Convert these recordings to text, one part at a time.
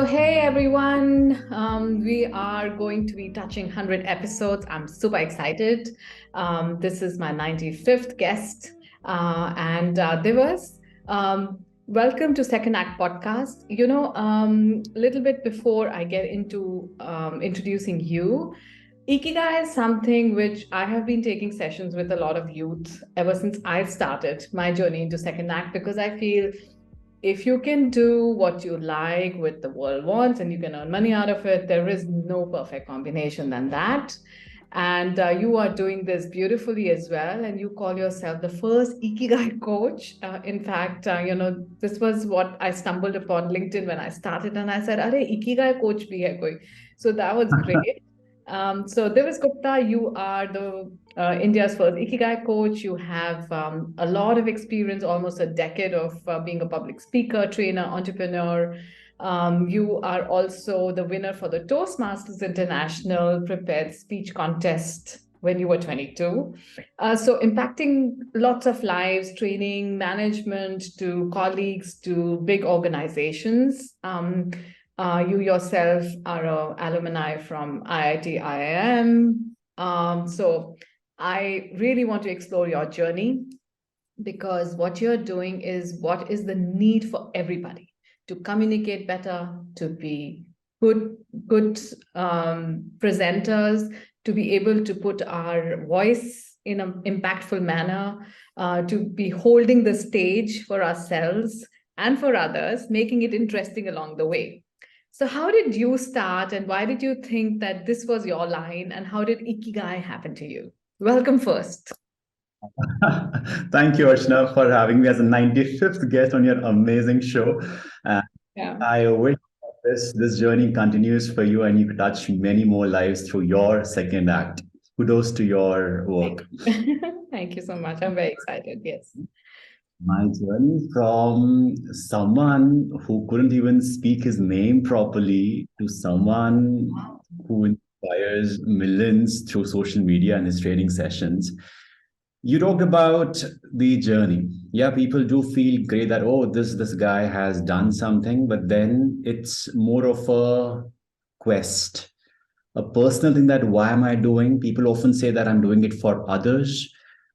So, hey everyone, we are going to be touching 100 episodes. I'm super excited. This is my 95th guest, and Divas. Welcome to Second Act podcast. A little bit before I get into introducing you, Ikigai is something which I have been taking sessions with a lot of youth ever since I started my journey into Second Act because I feel if you can do what you like, what the world wants, and you can earn money out of it, there is no perfect combination than that. And you are doing this beautifully as well. And you call yourself the first Ikigai coach. In fact, this was what I stumbled upon LinkedIn when I started, and I said, "Are Ikigai coach bhi hai koi?" So that was great. So Divas Gupta, you are the India's first Ikigai coach. You have a lot of experience, almost a decade of being a public speaker, trainer, entrepreneur. You are also the winner for the Toastmasters International Prepared Speech Contest when you were 22. So impacting lots of lives, training, management to colleagues to big organizations. You yourself are an alumni from IIT IIM. So I really want to explore your journey because what you're doing is what is the need for everybody to communicate better, to be good presenters, to be able to put our voice in an impactful manner, to be holding the stage for ourselves and for others, making it interesting along the way. So, how did you start, and why did you think that this was your line, and how did Ikigai happen to you? Welcome first. Thank you, Archana, for having me as a 95th guest on your amazing show. And Yeah. I wish this journey continues for you and you could touch many more lives through your second act. Kudos to your Thank work. you. Thank you so much. I'm very excited. Yes. My journey from someone who couldn't even speak his name properly to someone who inspires millions through social media and his training sessions. You talked about the journey. Yeah, people do feel great that, oh, this guy has done something, but then it's more of a quest, a personal thing that why am I doing? People often say that I'm doing it for others.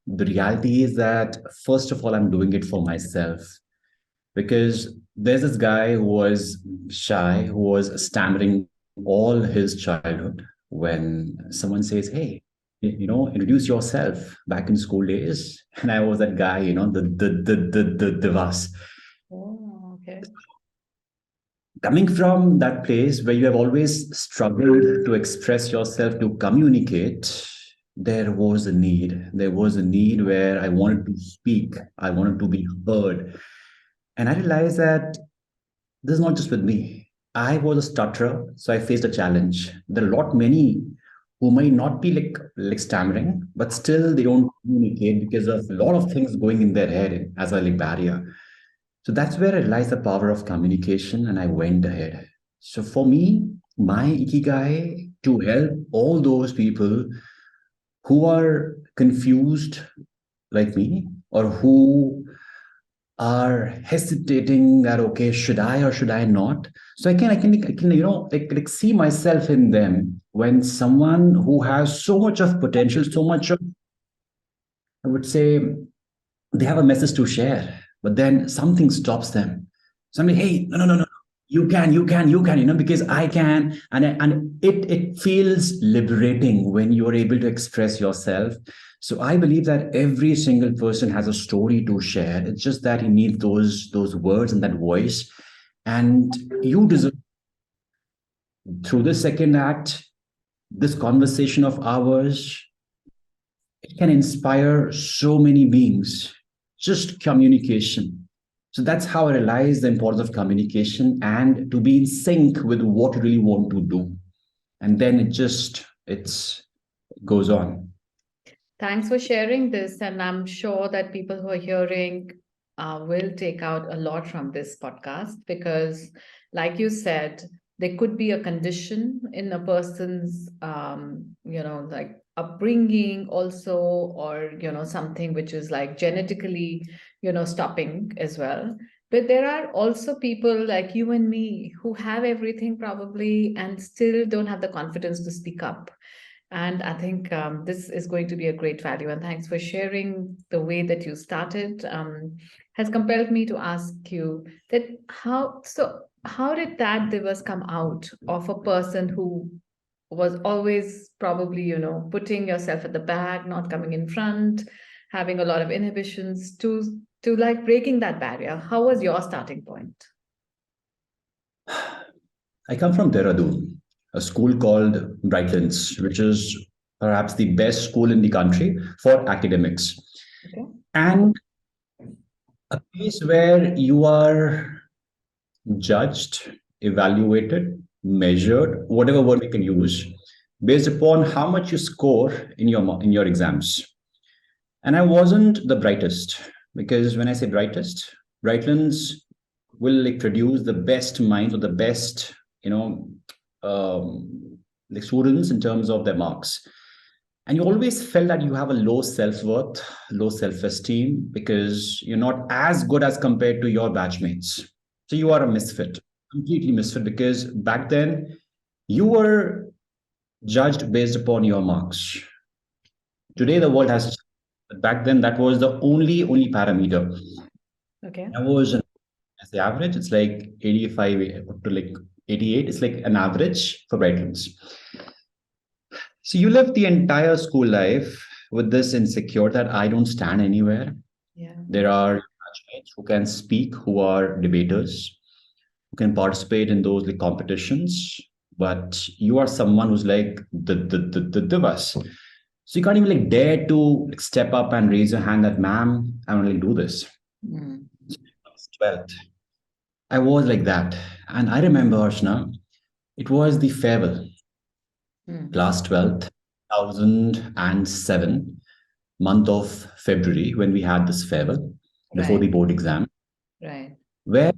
The reality is that first of all, I'm doing it for myself because there's this guy who was shy, who was stammering all his childhood. When someone says, "Hey, introduce yourself," back in school days, and I was that guy, the Divas. Oh, okay. Coming from that place where you have always struggled to express yourself, to communicate, there was a need. There was a need where I wanted to speak, I wanted to be heard. And I realized that this is not just with me. I was a stutterer, so I faced a challenge. There are a lot many who might not be like stammering, but still they don't communicate because of a lot of things going in their head as a like barrier. So that's where I realized the power of communication, and I went ahead. So for me, my ikigai to help all those people who are confused like me, or who are hesitating that okay, should I or should I not? So I can like see myself in them when someone who has so much of potential, so much of, I would say, they have a message to share, but then something stops them. Somebody, hey, no, no, no, no, you can, because I can, and it feels liberating when you're able to express yourself. So I believe that every single person has a story to share. It's just that he needs those words and that voice, and you deserve through the second act, this conversation of ours. It can inspire so many beings. Just communication. So that's how I realize the importance of communication and to be in sync with what you really want to do. And then it goes on. Thanks for sharing this. And I'm sure that people who are hearing will take out a lot from this podcast because, like you said, there could be a condition in a person's, like upbringing also, or, something which is like genetically, stopping as well. But there are also people like you and me who have everything probably and still don't have the confidence to speak up. And I think this is going to be a great value. And thanks for sharing the way that you started. Has compelled me to ask you that how did that Divas come out of a person who was always probably, putting yourself at the back, not coming in front, having a lot of inhibitions to like breaking that barrier? How was your starting point? I come from Dehradun, a school called Brightlands, which is perhaps the best school in the country for academics. Okay. And a place where you are judged, evaluated, measured, whatever word we can use, based upon how much you score in your exams. And I wasn't the brightest, because when I say brightest, Brightlands will like produce the best minds or the best, you know, like students in terms of their marks. And you always felt that you have a low self-worth, low self-esteem, because you're not as good as compared to your batchmates. So you are a misfit, completely misfit, because back then you were judged based upon your marks. Today the world has, but back then that was the only parameter. Okay. I was as the average, it's like 85 to like 88. It's like an average for Brightlands. So you live the entire school life with this insecure that I don't stand anywhere. Yeah. There are batchmates who can speak, who are debaters, who can participate in those like competitions, but you are someone who's like the divas. So you can't even like dare to like step up and raise your hand that, ma'am, I want to like do this. Mm. 12th. I was like that. And I remember, Archana, it was the farewell, Mm. class 12th, 2007, month of February, when we had this farewell before Right. the board exam, Right. where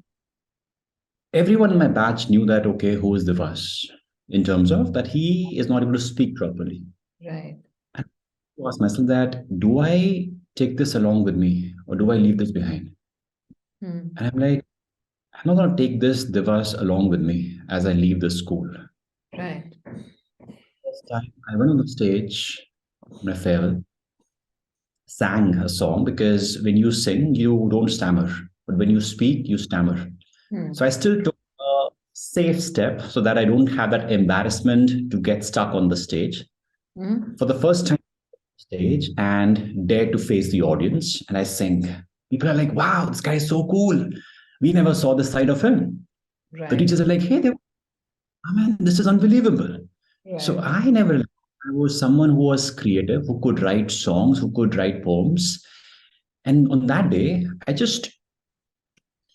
everyone in my batch knew that, okay, who is Divas? In terms of that he is not able to speak properly. Right. And I asked myself that, do I take this along with me or do I leave this behind? Mm. And I'm like, I'm not going to take this Divas along with me as I leave the school. Right. First time I went on the stage, my farewell, sang a song, because when you sing, you don't stammer. But when you speak, you stammer. So Mm. I still took a safe step so that I don't have that embarrassment to get stuck on the stage. Mm. For the first time on stage and dare to face the audience, and I sing. People are like, wow, this guy is so cool. We never saw this side of him. The Right. teachers are like, hey, oh, man, this is unbelievable. So Right. I never, I was someone who was creative, who could write songs, who could write poems. And on that day, I just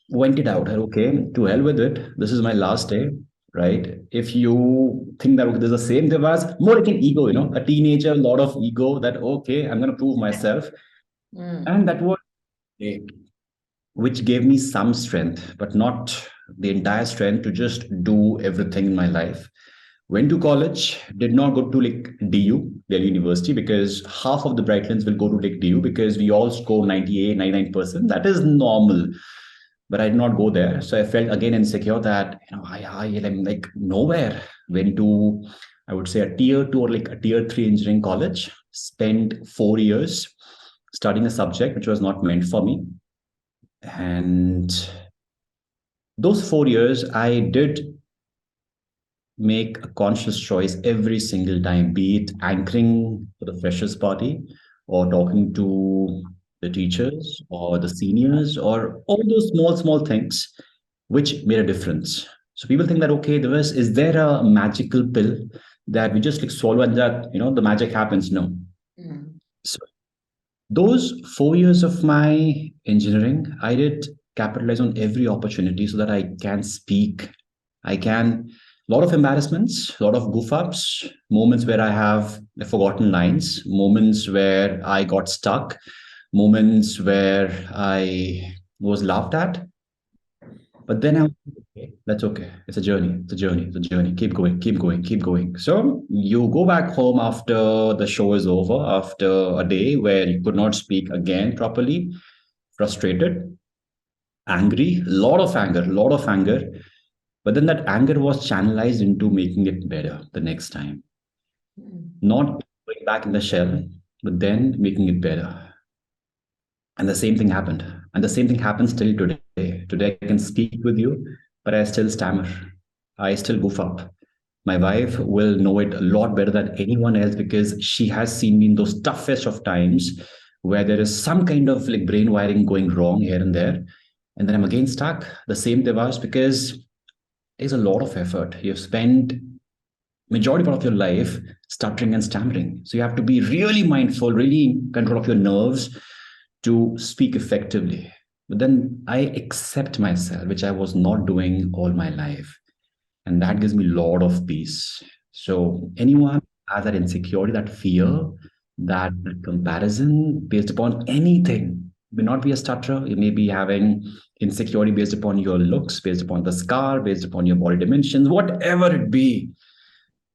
went it out. Okay, to hell with it. This is my last day, right? If you think that okay, there's the same Devas, more like an ego, a teenager, a lot of ego that, okay, I'm going to prove myself. Mm. And that was a which gave me some strength, but not the entire strength to just do everything in my life. Went to college, did not go to like DU, Delhi University, because half of the Brightlands will go to like DU because we all score 98, 99%. That is normal. But I did not go there. So I felt again insecure that, I am like nowhere. Went to, I would say, a tier two or like a tier three engineering college, spent 4 years studying a subject which was not meant for me. And those 4 years, I did make a conscious choice every single time, be it anchoring for the freshers party or talking to the teachers or the seniors or all those small things which made a difference. So people think that, okay, is there a magical pill that we just like swallow and that, the magic happens? No. Mm. So those 4 years of my engineering, I did capitalize on every opportunity so that I can speak. I can, a lot of embarrassments, a lot of goof ups, moments where I have forgotten lines, moments where I got stuck, moments where I was laughed at. But then I was like, okay, that's okay. It's a journey. It's a journey. It's a journey. Keep going, keep going, keep going. So you go back home after the show is over, after a day where you could not speak again properly, frustrated. angry, a lot of anger. But then that anger was channelized into making it better the next time. Not going back in the shell, but then making it better. And the same thing happened. And the same thing happens till today. Today I can speak with you, but I still stammer. I still goof up. My wife will know it a lot better than anyone else because she has seen me in those toughest of times where there is some kind of like brain wiring going wrong here and there. And then I'm again stuck. The same Devas, because it takes a lot of effort. You've spent majority part of your life stuttering and stammering. So you have to be really mindful, really in control of your nerves to speak effectively. But then I accept myself, which I was not doing all my life. And that gives me a lot of peace. So anyone has that insecurity, that fear, that comparison based upon anything, may not be a stutterer. You may be having insecurity based upon your looks, based upon the scar, based upon your body dimensions, whatever it be.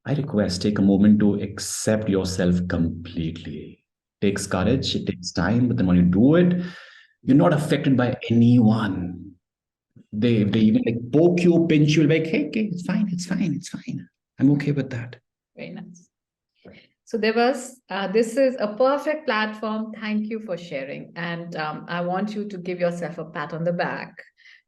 I request take a moment to accept yourself completely. It takes courage, it takes time, but then when you do it, you're not affected by anyone. They even like poke you, pinch you, like, hey, okay, it's fine, it's fine, it's fine. I'm okay with that. Very nice. So this is a perfect platform. Thank you for sharing. And I want you to give yourself a pat on the back,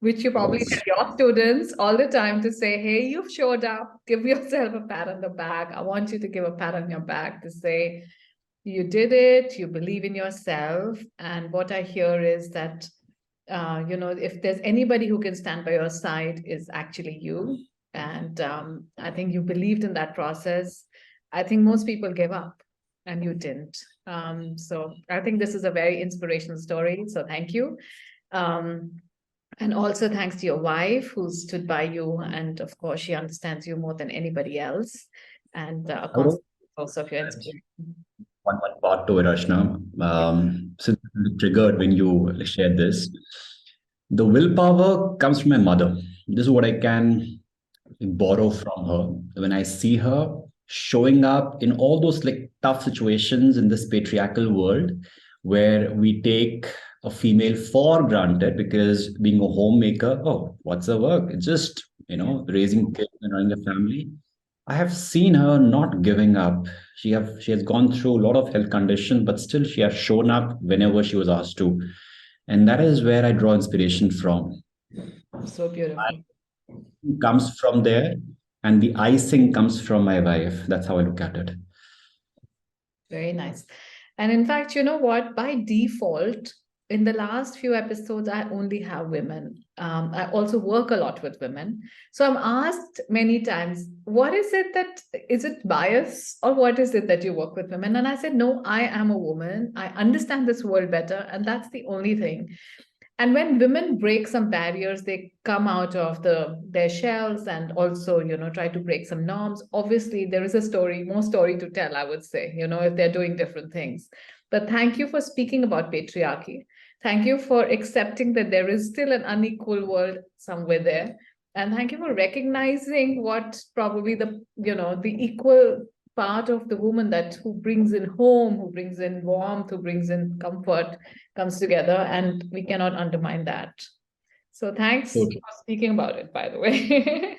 which you probably tell your students all the time to say, hey, you've showed up. Give yourself a pat on the back. I want you to give a pat on your back to say, you did it, you believe in yourself. And what I hear is that, if there's anybody who can stand by your side is actually you. And I think you believed in that process. I think most people give up and you didn't. So I think this is a very inspirational story. So thank you. And also thanks to your wife who stood by you. And of course, she understands you more than anybody else. And a I would constant source of your inspiration. one part to it, Rachna. Since I'm triggered when you shared this, the willpower comes from my mother. This is what I can borrow from her. When I see her showing up in all those like tough situations in this patriarchal world where we take a female for granted because being a homemaker, oh, what's the work? It's just, raising kids and running a family. I have seen her not giving up. She has gone through a lot of health conditions, but still she has shown up whenever she was asked to. And that is where I draw inspiration from. So beautiful. Comes from there, and the icing comes from my wife. That's how I look at it. Very nice. And in fact, you know what? By default, in the last few episodes, I only have women. I also work a lot with women. So I'm asked many times, what is it that, is it bias or what is it that you work with women? And I said, no, I am a woman. I understand this world better. And that's the only thing. And when women break some barriers, they come out of their shells and also, try to break some norms. Obviously, there is more story to tell, I would say, if they're doing different things. But thank you for speaking about patriarchy. Thank you for accepting that there is still an unequal world somewhere there. And thank you for recognizing what probably the equal part of the woman that who brings in home, who brings in warmth, who brings in comfort, comes together, and we cannot undermine that. So thanks So for speaking about it, by the way.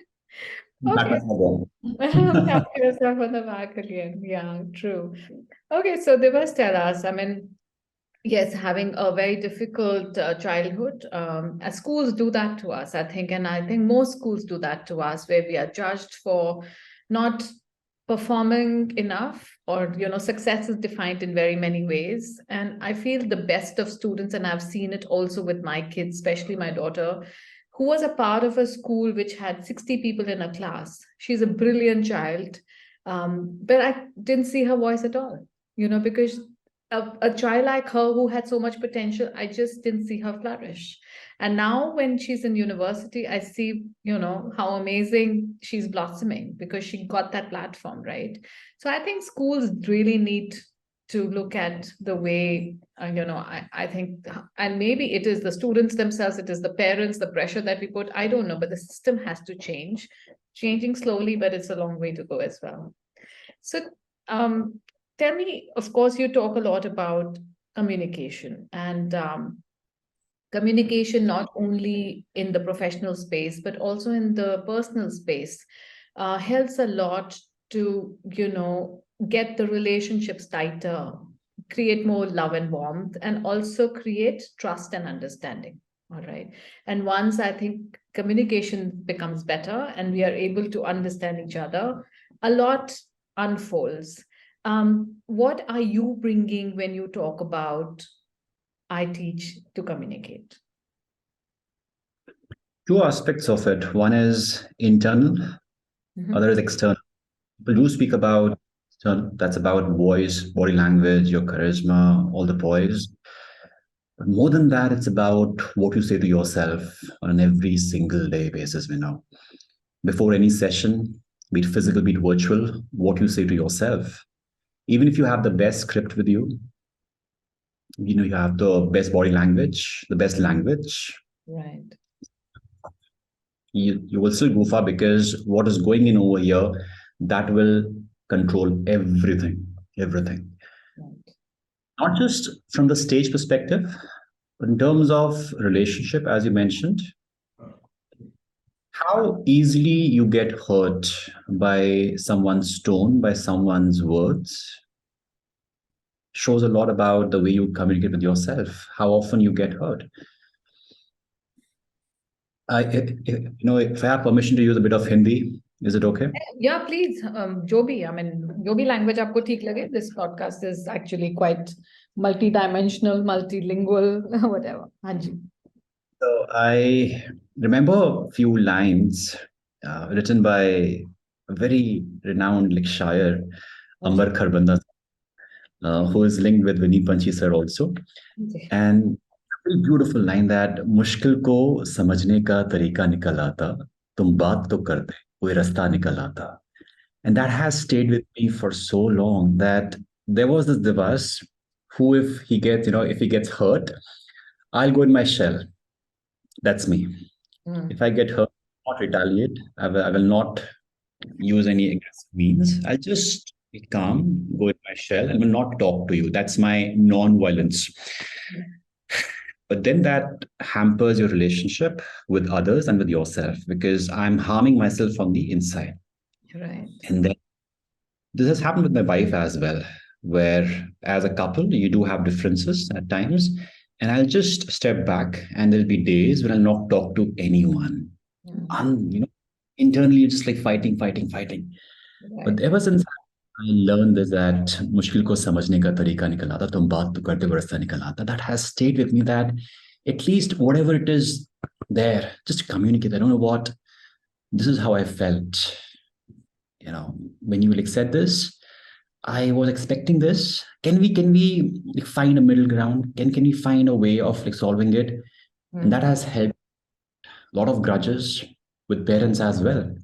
that Okay. was Tap yourself on the back again. Yeah, true. Okay, so Divas, tell us, I mean, yes, having a very difficult childhood. Schools do that to us, I think, and I think most schools do that to us, where we are judged for not performing enough, or success is defined in very many ways. And I feel the best of students, and I've seen it also with my kids, especially my daughter, who was a part of a school which had 60 people in a class. She's a brilliant child, but I didn't see her voice at all, because a child like her who had so much potential, I just didn't see her flourish. And now when she's in university, I see, how amazing she's blossoming because she got that platform, right? So I think schools really need to look at the way, I think, and maybe it is the students themselves, it is the parents, the pressure that we put, I don't know, but the system has to change, changing slowly, but it's a long way to go as well. So um, tell me, of course, you talk a lot about communication, and communication not only in the professional space but also in the personal space helps a lot to get the relationships tighter, create more love and warmth, and also create trust and understanding. All right. And once I think communication becomes better and we are able to understand each other, a lot unfolds. What are you bringing when you talk about I teach to communicate? Two aspects of it. One is internal, other Mhm. is external. People do speak about external, that's about voice, body language, your charisma, all the poise. But more than that, it's about what you say to yourself on an every single day basis, we know. Before any session, be it physical, be it virtual, what you say to yourself. Even if you have the best script with you, you have the best body language, the best language, Right. you will still go far because what is going in over here, that will control everything, everything. Right. Not just from the stage perspective, but in terms of relationship, as you mentioned, how easily you get hurt by someone's tone, by someone's words, shows a lot about the way you communicate with yourself, how often you get hurt. If I have permission to use a bit of Hindi, is it okay? Yeah, please. जो भी, I mean, जो भी language आपको ठीक लगे. This podcast is actually quite multi-dimensional, multilingual, whatever. हाँ जी. So I remember a few lines written by a very renowned like shair, Okay. Ambar Kharbanda, who is linked with Vinny Panchi sir also. Okay. And a very beautiful line that मुश्किल को समझने का तरीका निकल आता, तुम बात तो करते, कोई रास्ता निकल आता. And that has stayed with me for so long that there was this Divas who, if he gets hurt, I'll go in my shell. That's me. If I get hurt, not retaliate. I will not use any aggressive means. I'll just be calm, go in my shell, and will not talk to you. That's my non-violence. But then that hampers your relationship with others and with yourself because I'm harming myself from the inside. Right. And then this has happened with my wife as well, where as a couple, you do have differences at times. And I'll just step back, and there'll be days when I'll not talk to anyone. Internally, you're just like fighting, fighting, fighting. But Right. ever since I learned this that मुश्किल को समझने का तरीका निकल आता, तुम बात तो करते वो रास्ता निकल आता, that has stayed with me that at least whatever it is there, just communicate. I don't know what, this is how I felt. When you like said this, I was expecting this. Can we like, find a middle ground? Can we find a way of like solving it? And that has helped a lot of grudges with parents as well.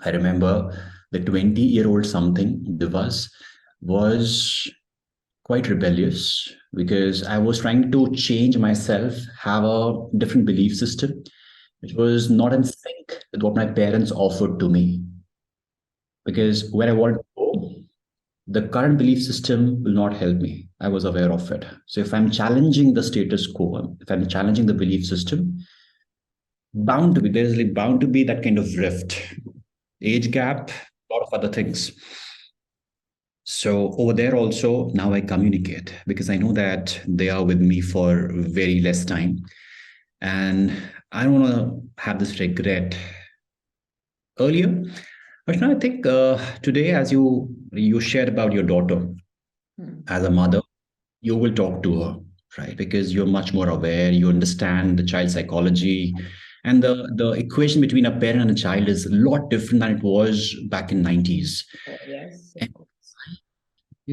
I remember the 20-year-old something, Divas, was quite rebellious because I was trying to change myself, have a different belief system, which was not in sync with what my parents offered to me. Because where I wanted to go, the current belief system will not help me. I was aware of it. So if I'm challenging the status quo, if I'm challenging the belief system, there's like bound to be that kind of rift, age gap, a lot of other things. So over there also, now I communicate because I know that they are with me for very less time. And I don't want to have this regret earlier. But now I think today, as you shared about your daughter, as a mother, you will talk to her, right? Because you're much more aware, you understand the child psychology. And the equation between a parent and a child is a lot different than it was back in 90s. Yes, And of course.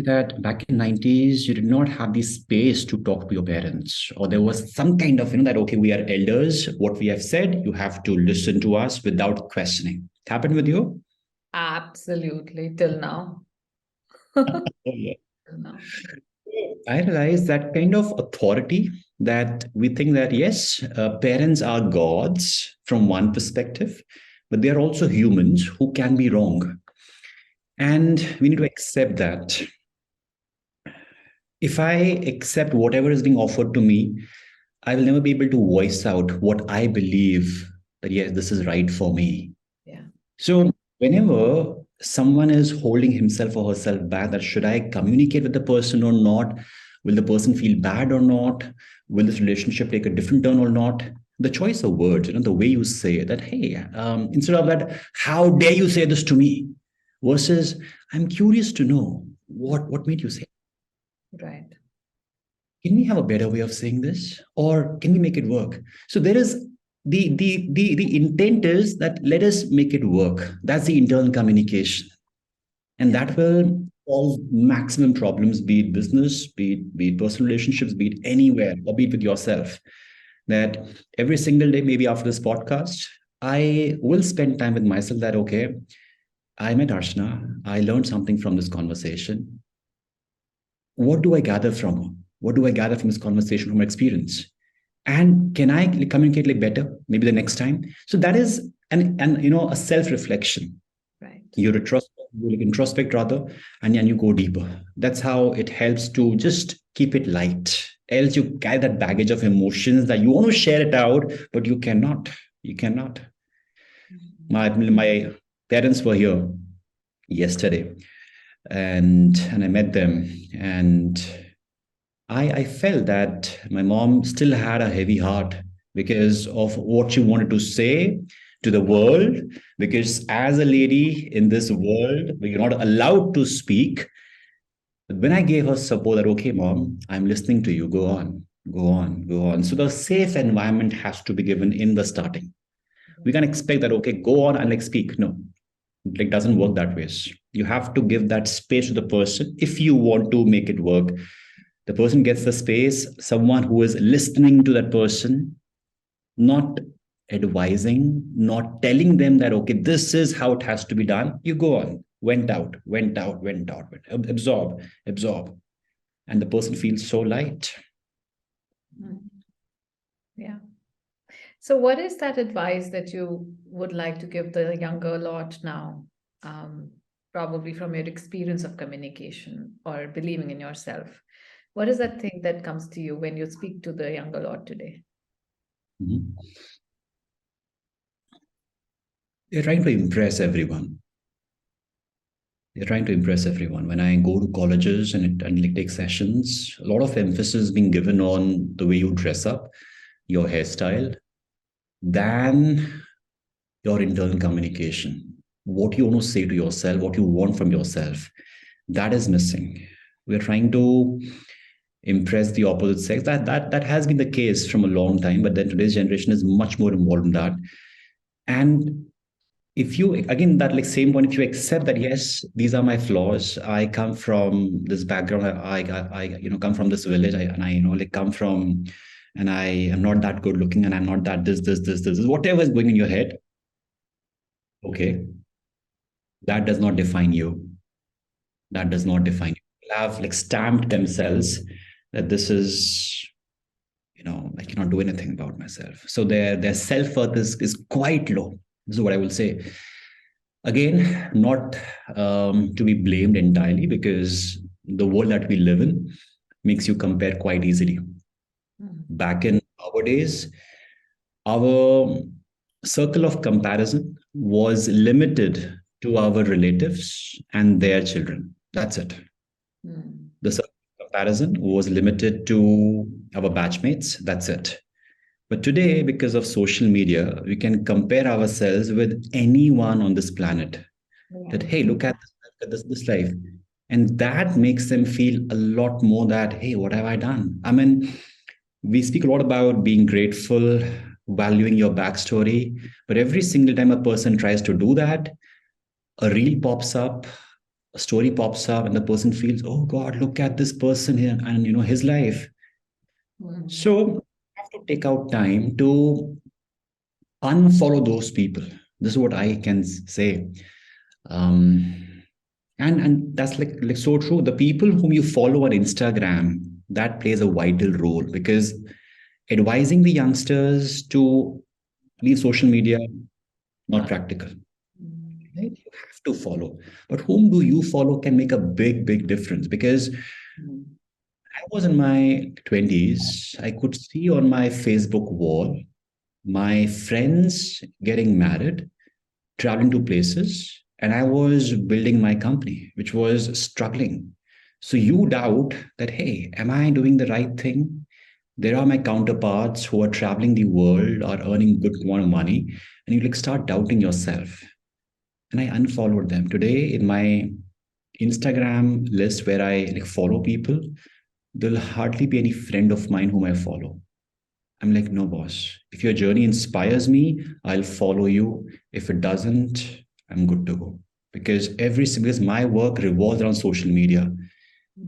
that back in 90s, you did not have the space to talk to your parents. Or there was some kind of, that, okay, we are elders. What we have said, you have to listen to us without questioning. It happened with you? Absolutely. Till now. Oh, yeah. Till now. I realize that kind of authority that we think that, yes, parents are gods from one perspective, but they are also humans who can be wrong. And we need to accept that. If I accept whatever is being offered to me, I will never be able to voice out what I believe that yes, this is right for me. Yeah. So whenever someone is holding himself or herself back, that should I communicate with the person or not? Will the person feel bad or not? Will this relationship take a different turn or not? The choice of words, the way you say that, hey, instead of that, how dare you say this to me? Versus, I'm curious to know what made you say. Right. Can we have a better way of saying this, or can we make it work? So there is the intent is that let us make it work. That's the internal communication, and Yeah. that will solve maximum problems, be it business, be it personal relationships, be it anywhere, or be it with yourself. That every single day, maybe after this podcast, I will spend time with myself. That okay, I met Archana, I learned something from this conversation. What do I gather from her? What do I gather from this conversation, from her experience? And can I communicate like better maybe the next time? So that is an a self-reflection. Right. You retrospect, you like introspect rather, and you go deeper. That's how it helps to just keep it light. Else you carry that baggage of emotions that you want to share it out, but you cannot. You cannot. My parents were here yesterday, and I met them, and I felt that my mom still had a heavy heart because of what she wanted to say to the world. Because as a lady in this world, where you're not allowed to speak, when I gave her support that, okay, mom, I'm listening to you, go on, go on, go on. So the safe environment has to be given in the starting. We can't expect that, okay, go on and like speak. No, it doesn't work that way. You have to give that space to the person if you want to make it work. The person gets the space, someone who is listening to that person, not advising, not telling them that, okay, this is how it has to be done. You go on, went out, went out, went out, absorb, absorb. And the person feels so light. Yeah. So, what is that advice that you would like to give the younger lot now? Um, Probably from your experience of communication or believing in yourself. What is that thing that comes to you when you speak to the younger lot today? Mhm. They're trying to impress everyone. They're trying to impress everyone. When I go to colleges and like take sessions, a lot of emphasis being given on the way you dress up, your hairstyle, than your internal communication. What you want to say to yourself, what you want from yourself, that is missing. We're trying to impress the opposite sex. That has been the case from a long time, but then today's generation is much more involved in that. And if you again that like same point, if you accept that yes, these are my flaws, I come from this background, I come from this village, and I like come from, and I am not that good looking, and I'm not that this whatever is going in your head. Okay, that does not define you. That does not define you. People have like stamped themselves that this is, I cannot do anything about myself. So their self-worth is quite low. This is what I will say. Again, not to be blamed entirely, because the world that we live in makes you compare quite easily. Back in our days, our circle of comparison was limited to our relatives and their children. That's it. Mm. The circle of comparison was limited to our batchmates. That's it. But today, because of social media, we can compare ourselves with anyone on this planet. That, Yeah. hey, look at this life. And that makes them feel a lot more that, hey, what have I done? I mean, we speak a lot about being grateful, valuing your backstory, but every single time a person tries to do that, a reel pops up, a story pops up, and the person feels, oh God, look at this person here and his life. Mm. So you have to take out time to unfollow those people. This is what I can say. Um, and that's like so true. The people whom you follow on Instagram, that plays a vital role, because advising the youngsters to leave social media, not practical. Mm. Right? You have to follow, but whom do you follow can make a big difference, because was in my 20s, I could see on my Facebook wall my friends getting married, traveling to places, and I was building my company, which was struggling. So you doubt that, hey, am I doing the right thing? There are my counterparts who are traveling the world, are earning good amount of money, and you like start doubting yourself. And I unfollowed them. Today in my Instagram list where I like follow people, there'll hardly be any friend of mine whom I follow. I'm like, no, boss. If your journey inspires me, I'll follow you. If it doesn't, I'm good to go. Because my work revolves around social media.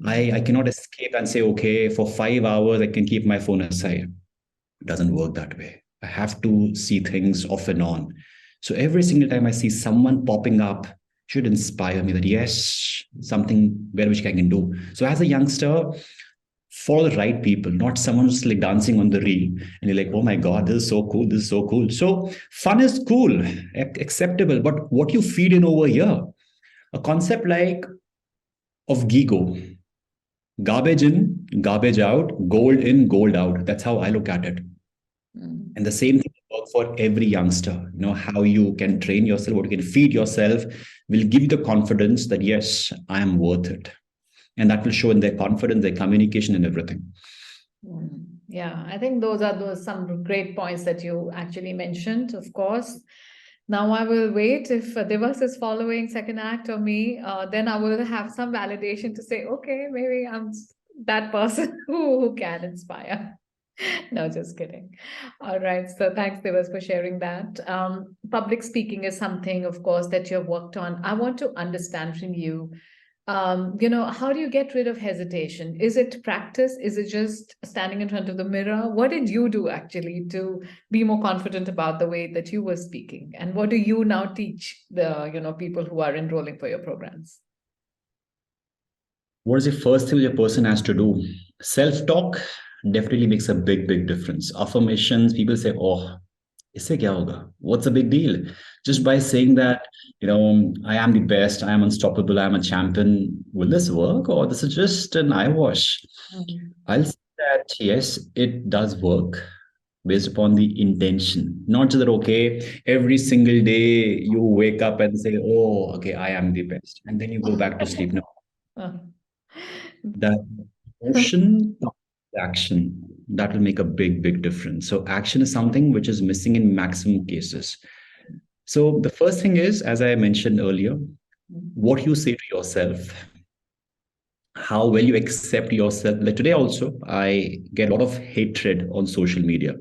I cannot escape and say, okay, for 5 hours, I can keep my phone aside. It doesn't work that way. I have to see things off and on. So every single time I see someone popping up, should inspire me that yes, something where which I can do. So as a youngster, follow the right people, not someone who's like dancing on the reel and you're like, oh my God, this is so cool, this is so cool. So fun is cool, acceptable, but what you feed in over here, a concept like of Gigo, garbage in, garbage out, gold in, gold out. That's how I look at it. Mm. And the same thing will work for every youngster. You know, how you can train yourself, what you can feed yourself will give you the confidence that, yes, I am worth it. And that will show in their confidence, their communication, and everything. Mm. Yeah, I think those are some great points that you actually mentioned, of course. Now I will wait if Divas is following second act or me, then I will have some validation to say, okay, maybe I'm that person who can inspire. No, just kidding. All right. So thanks, Divas, for sharing that. Public speaking is something, of course, that you've worked on. I want to understand from you, how do you get rid of hesitation? Is it practice? Is it just standing in front of the mirror? What did you do actually to be more confident about the way that you were speaking? And what do you now teach the, people who are enrolling for your programs? What is the first thing a person has to do? Self talk definitely makes a big, big difference. Affirmations, people say, oh, isse kya hoga? What's a big deal? Just by saying that, I am the best, I am unstoppable, I am a champion, will this work? Or this is just an eyewash? Mhm. I'll say that yes, it does work based upon the intention. Not just that, okay, every single day you wake up and say, oh, okay, I am the best. And then you go back to sleep. No, Uh, that motion, action, that will make a big, big difference. So action is something which is missing in maximum cases. So the first thing is, as I mentioned earlier, what you say to yourself, how well you accept yourself. Like today also, I get a lot of hatred on social media.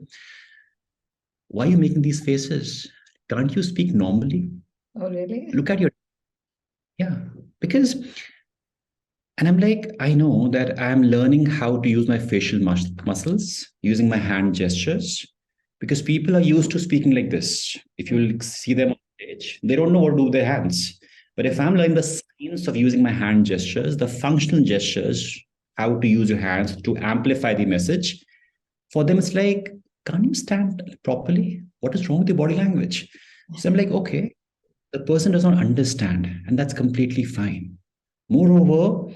Why are you making these faces? Can't you speak normally? Oh, really? Look at your, yeah, because, and I'm like, I know that I'm learning how to use my facial muscles, using my hand gestures, because people are used to speaking like this. If you see them on stage, they don't know what to do with their hands. But if I'm learning the science of using my hand gestures, the functional gestures, how to use your hands to amplify the message, for them, it's like, can't you stand properly? What is wrong with your body language? So I'm like, okay, the person does not understand, and that's completely fine. Moreover,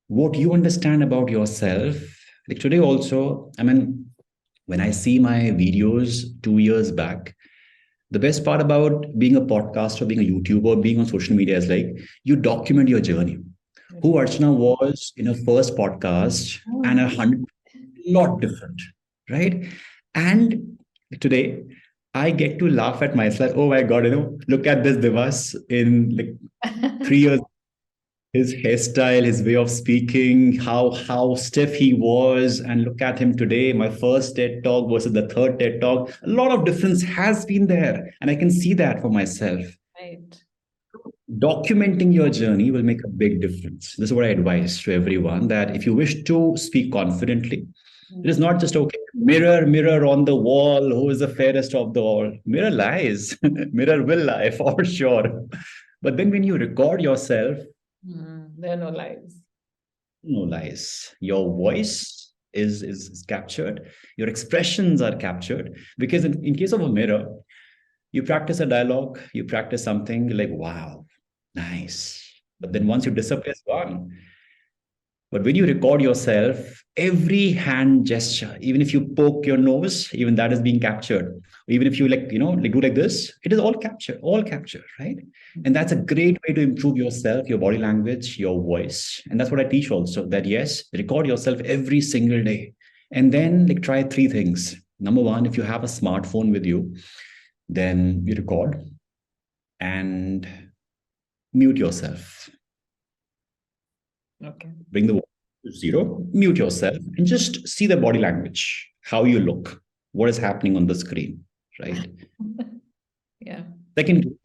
what you understand about yourself, like today also, I mean, when I see my videos 2 years back, the best part about being a podcaster, being a YouTuber, being on social media is like you document your journey. Who Archana was in her first podcast and a Oh. hundred, lot different, right? And today I get to laugh at myself. Oh my God, look at this Divas in like 3 years, his hairstyle, his way of speaking, how stiff he was, and look at him today. My first TED talk versus the third TED talk. A lot of difference has been there, and I can see that for myself. Right. Documenting your journey will make a big difference. This is what I advise to everyone, that if you wish to speak confidently, it is not just okay, mirror, mirror on the wall, who is the fairest of the all. Mirror lies, mirror will lie for sure. But then when you record yourself, There are no lies. no lies. Your voice is captured, your expressions are captured. Because in case of a mirror, you practice a dialogue, you practice something like, wow, nice. But then once you disappear, it's gone. But when you record yourself, every hand gesture, even if you poke your nose, even that is being captured. Even if you like do like this, it is all captured, right? And that's a great way to improve yourself, your body language, your voice. And that's what I teach also, that yes, record yourself every single day. And then like try three things. Number one, if you have a smartphone with you, then you record and mute yourself. Okay. Bring the volume to zero, mute yourself, and just see the body language, how you look, what is happening on the screen, right? Yeah. Second,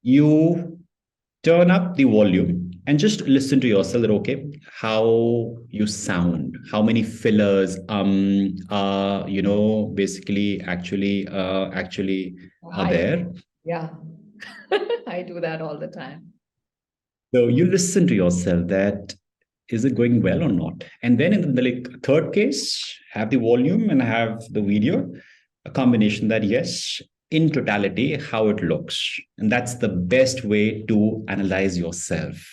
you turn up the volume and just listen to yourself that, okay, how you sound, how many fillers, basically actually are I there. Yeah. I do that all the time. So you listen to yourself that is it going well or not? And then in the like third case, have the volume and have the video, a combination that yes, in totality, how it looks. And that's the best way to analyze yourself.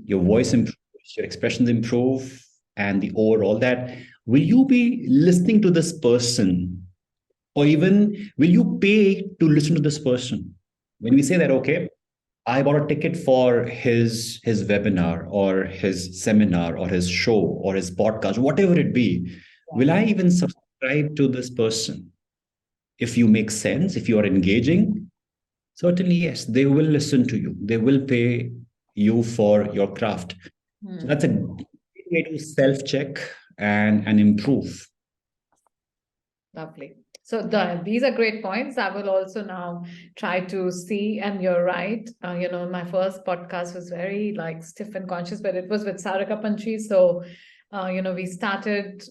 Your voice improves, your expressions improve, and the overall that will you be listening to this person, or even will you pay to listen to this person? When we say that, okay, I bought a ticket for his webinar or his seminar or his show or his podcast, whatever it be. Will I even subscribe to this person? If you make sense, if you are engaging, certainly yes, they will listen to you. They will pay you for your craft. So that's a great way to self-check and improve. Lovely. So these are great points. I will also now try to see, and you're right. My first podcast was very like stiff and conscious, but it was with Sarika Panchi. So, we started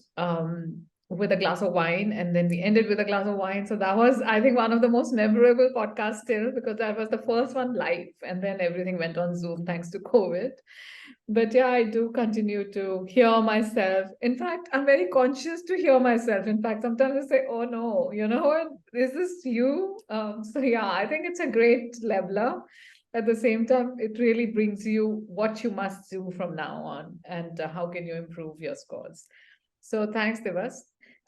with a glass of wine and then we ended with a glass of wine. So that was, I think, one of the most memorable podcasts still, because that was the first one live and then everything went on Zoom thanks to COVID. But yeah, I do continue to hear myself. In fact, I'm very conscious to hear myself. In fact, sometimes I say, oh no, is this you? So yeah, I think it's a great leveler. At the same time, it really brings you what you must do from now on and how can you improve your scores. So thanks, Divas.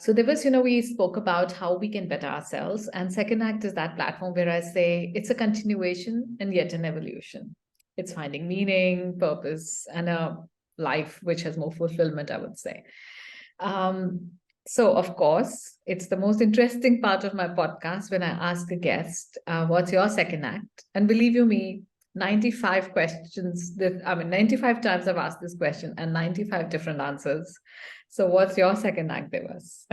So Divas, we spoke about how we can better ourselves. And Second Act is that platform where I say it's a continuation and yet an evolution. It's finding meaning, purpose, and a life which has more fulfillment, I would say. Um, so, of course, it's the most interesting part of my podcast when I ask a guest, what's your second act? And believe you me, 95 questions, 95 times I've asked this question and 95 different answers. So, what's your second act, Devas?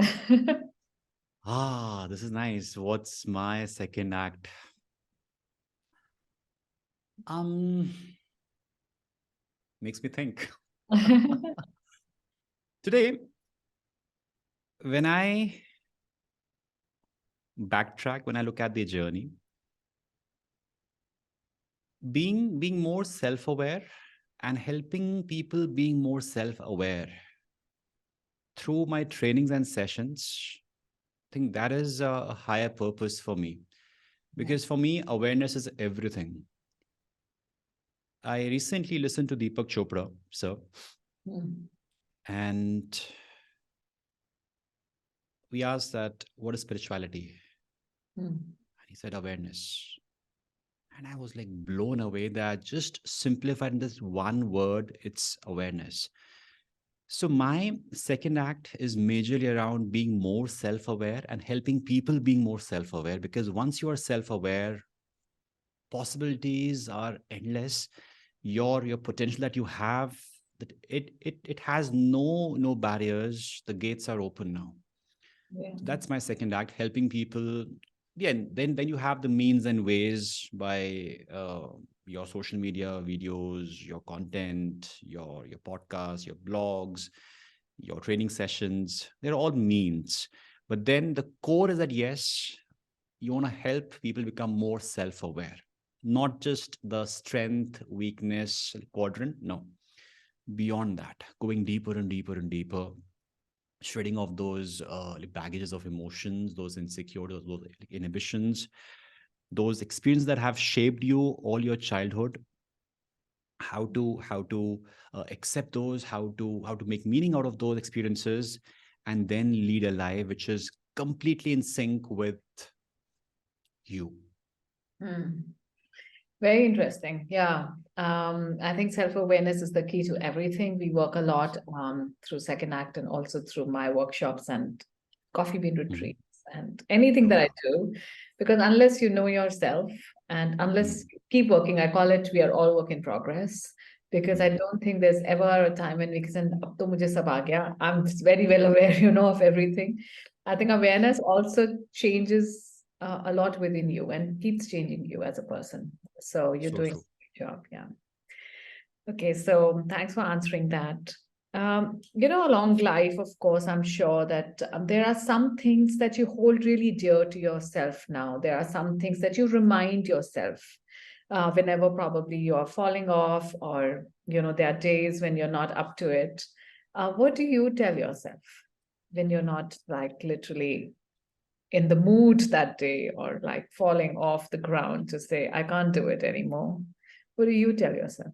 This is nice. What's my second act? Um, Makes me think. Today, when I backtrack, when I look at the journey, being more self-aware and helping people being more self-aware through my trainings and sessions, I think that is a higher purpose for me. Because for me, awareness is everything. I recently listened to Deepak Chopra, and we asked that, what is spirituality? And he said awareness. And I was like blown away that just simplified in this one word, it's awareness. So my second act is majorly around being more self-aware and helping people being more self-aware, because once you are self-aware, possibilities are endless. Your potential that you have, that it has no barriers. The gates are open now. Yeah. So that's my second act, helping people. Yeah, and then you have the means and ways by your social media videos, your content, your podcasts, your blogs, your training sessions. They're all means. But then the core is that yes, you want to help people become more self-aware, not just the strength, weakness quadrant. No, beyond that, going deeper and deeper and deeper, shredding off those like baggages of emotions, those insecurities, those like, inhibitions, those experiences that have shaped you all your childhood, how to accept those, how to make meaning out of those experiences, and then lead a life which is completely in sync with you. Hmm. Very interesting. Yeah. I think self-awareness is the key to everything. We work a lot through SecondAct and also through my workshops and coffee bean Mhm. retreats and anything Oh that I yeah. do. Because unless you know yourself and unless Mm. you keep working, I call it we are all work in progress. Because I Mm. don't think there's ever a time when we can say, "Ab to mujhe sab aa gaya." I'm very well aware, of everything. I think awareness also changes a lot within you and keeps changing you as a person. So you're So doing a true. great job. Yeah. Okay. So thanks for answering that. Along life, of course, I'm sure that there are some things that you hold really dear to yourself now. There are some things that you remind yourself whenever probably you're falling off or, there are days when you're not up to it. What do you tell yourself when you're not like literally in the mood that day or like falling off the ground to say, I can't do it anymore? What do you tell yourself?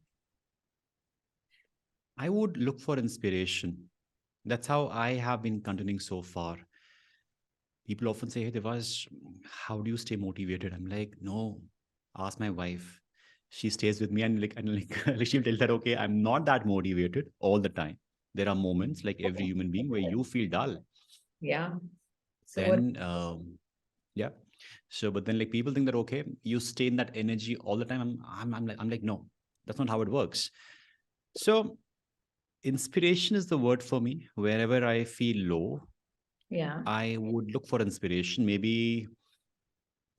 I would look for inspiration. That's how I have been continuing so far. People often say, "Hey, Devas, how do you stay motivated?" I'm like, no, ask my wife. She stays with me like she'll tell that, okay, I'm not that motivated all the time. There are moments like every human being where you feel dull. Yeah. So what? Then, yeah. So, but then like people think that, okay, you stay in that energy all the time. I'm like, no, that's not how it works. So inspiration is the word for me. Wherever I feel low, Yeah. I would look for inspiration. Maybe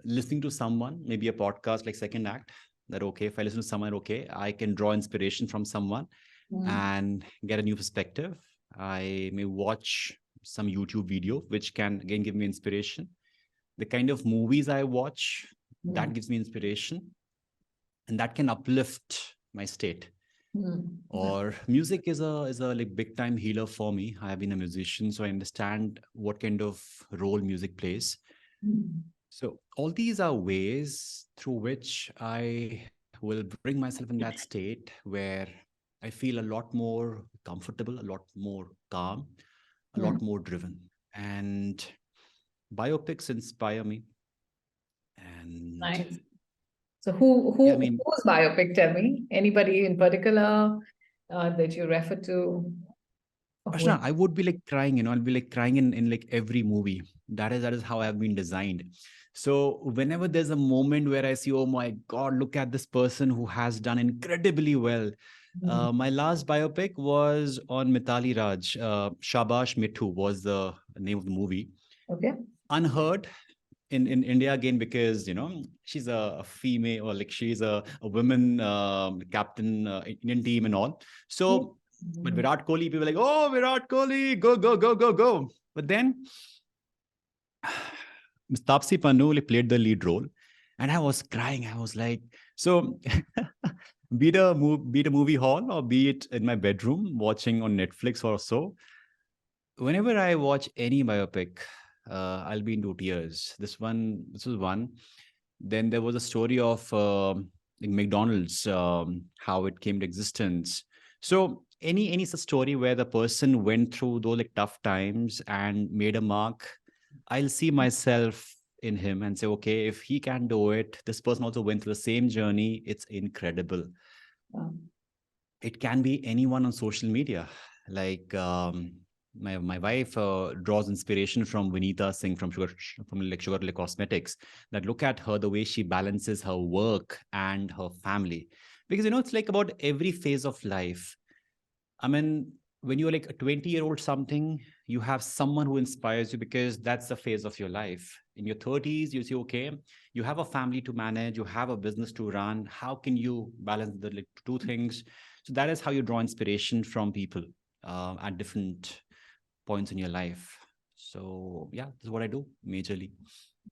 listening to someone, maybe a podcast like Second Act, that okay, if I listen to someone, okay, I can draw inspiration from someone Mm, and get a new perspective. I may watch some YouTube video, which can again give me inspiration. The kind of movies I watch, that mm, gives me inspiration, and that can uplift my state. mm. Or music is a like big time healer for me. I have been a musician, so I understand what kind of role music plays. Mm, So all these are ways through which I will bring myself in that state where I feel a lot more comfortable, a lot more calm, a lot mm. more driven. And biopics inspire me. And Nice. So who yeah, I who mean, whose biopic? Tell me. Anybody in particular that you refer to? Or who? Ashna, I would be like crying, I'll be like crying in like every movie. That is how I've been designed. So whenever there's a moment where I see, oh my God, look at this person who has done incredibly well. Mm. My last biopic was on Mitali Raj. Shabash Mithu was the name of the movie. Okay. Unheard in India again because she's a female, or like she's a woman captain, Indian team and all. So, but Mm. Virat Kohli, people are like, oh, Virat Kohli, go go go go go. But then Miss Tapsi Pannu like, played the lead role, and I was crying. I was like, so. Be it a movie hall or be it in my bedroom watching on Netflix or so, whenever I watch any biopic, I'll be into tears. This was one. Then there was a story of like McDonald's, how it came to existence. So any such story where the person went through those like tough times and made a mark, I'll see myself in him and say, okay, if he can do it, this person also went through the same journey. It's incredible. Um, It can be anyone on social media. Like my wife draws inspiration from Vinita Singh Sugar Lake Cosmetics. That look at her, the way she balances her work and her family, because it's like about every phase of life. I mean, when you're like a 20-year-old something, you have someone who inspires you because that's the phase of your life. In your 30s, you say, okay, you have a family to manage, you have a business to run. How can you balance the like, two things? So that is how you draw inspiration from people at different points in your life. So yeah, this is what I do majorly.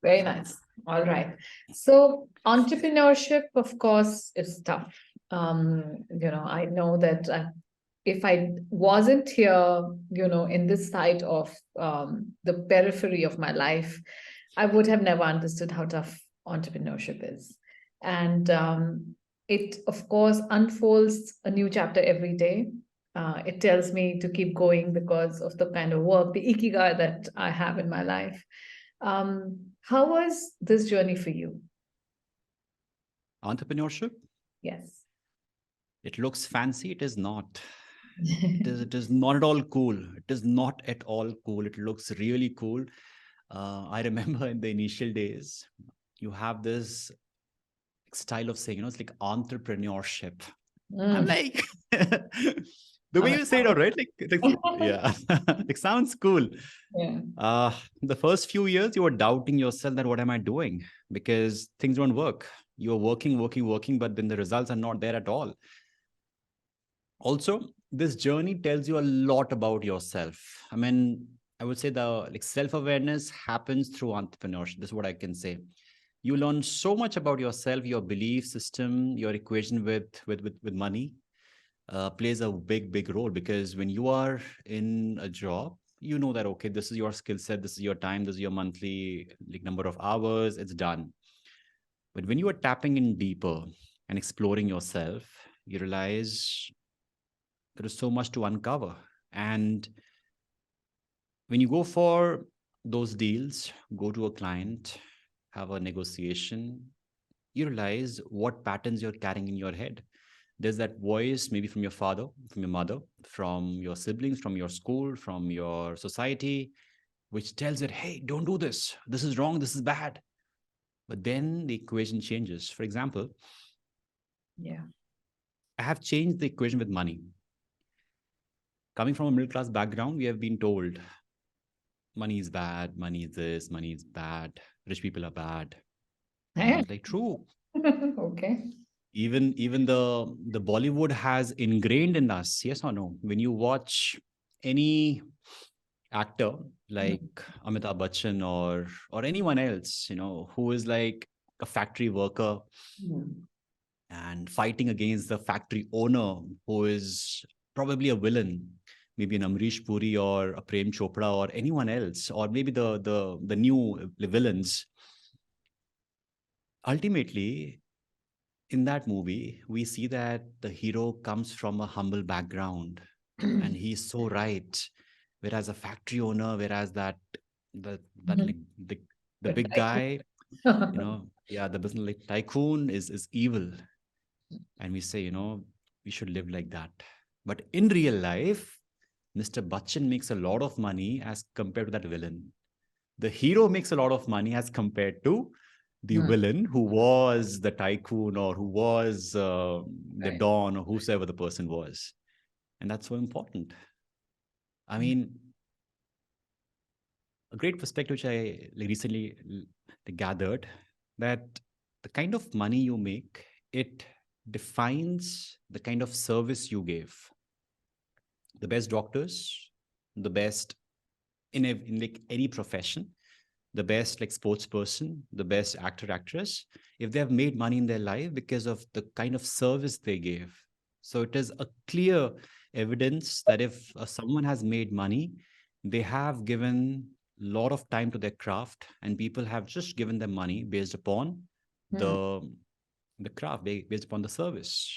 Very nice. All right. So entrepreneurship, of course, is tough. I know that if I wasn't here, in this side of the periphery of my life, I would have never understood how tough entrepreneurship is. And It, of course, unfolds a new chapter every day. It tells me to keep going because of the kind of work, the Ikigai that I have in my life. How was this journey for you? Entrepreneurship, Yes. it looks fancy. It is not. It is not at all cool. It is not at all cool. It looks really cool. I remember in the initial days, you have this style of saying, it's like entrepreneurship. I'm like, the way you say it out, right? Yeah, it sounds cool. Yeah. The first few years, you were doubting yourself that what am I doing? Because things don't work. You are working, but then the results are not there at all. Also, this journey tells you a lot about yourself. I mean, I would say the self-awareness happens through entrepreneurship. This is what I can say. You learn so much about yourself, your belief system, your equation with money plays a big role, because when you are in a job, you know that, okay, this is your skill set, this is your time, this is your monthly number of hours, it's done. But when you are tapping in deeper and exploring yourself, you realize there is so much to uncover. And when you go for those deals, go to a client, have a negotiation, you realize what patterns you're carrying in your head. There's that voice, maybe from your father, from your mother, from your siblings, from your school, from your society, which tells it, hey, don't do this. This is wrong. This is bad. But then the equation changes. For example, Yeah. I have changed the equation with money. Coming from a middle class background, we have been told money is bad, money is this, money is bad, rich people are bad. And I was like, true. Okay. Even the Bollywood has ingrained in us, yes or no? When you watch any actor like Amitabh Bachchan or anyone else, who is like a factory worker and fighting against the factory owner, who is probably a villain, maybe an Amrish Puri or a Prem Chopra or anyone else, or maybe the new villains. Ultimately, in that movie, we see that the hero comes from a humble background and he's so right. Whereas a factory owner, whereas that like the big guy, yeah, the business like tycoon is evil. And we say, we should live like that. But in real life, Mr. Bachchan makes a lot of money as compared to that villain. The hero makes a lot of money as compared to the villain who was the tycoon, or who was the Right. don, or whosoever the person was. And that's so important. I mean, a great perspective which I recently gathered, that the kind of money you make, it defines the kind of service you gave. The best doctors, the best in like any profession, the best like sports person, the best actor, actress, if they have made money in their life because of the kind of service they gave. So it is a clear evidence that if someone has made money, they have given a lot of time to their craft, and people have just given them money based upon the the craft, based upon the service.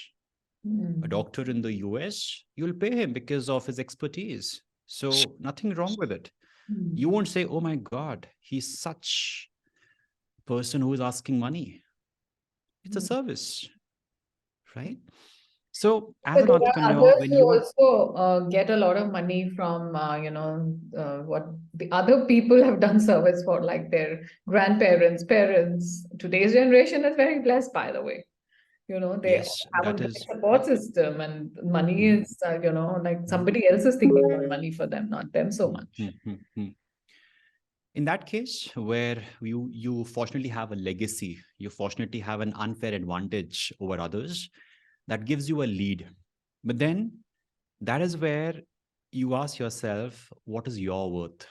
A doctor in the US, you'll pay him because of his expertise. So nothing wrong with it. You won't say, oh my God, he's such a person who is asking money. It's a service, right? So as But an there are entrepreneur, others when who you are, also get a lot of money from, what the other people have done service for, like their grandparents, parents. Today's generation is very blessed, by the way. They yes, have a that great is, support system, and money Mhm, is, like mhm, somebody else is thinking about money for them, not them so much. mhm, mhm, mhm. In that case, where you fortunately have a legacy, you fortunately have an unfair advantage over others, that gives you a lead. But then that is where you ask yourself, what is your worth?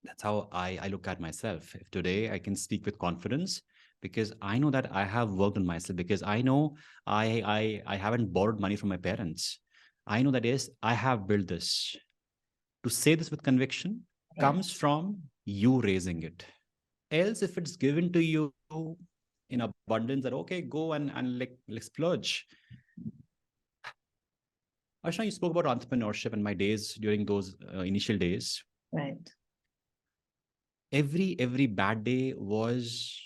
That's how I look at myself. If today I can speak with confidence, because I know that I have worked on myself, because I know I haven't borrowed money from my parents. I know that is I have built this. To say this with conviction Right. comes from you raising it. Else, if it's given to you, in abundance that, okay, go and like splurge. Ashna, you spoke about entrepreneurship and my days during those initial days. Right. Every bad day was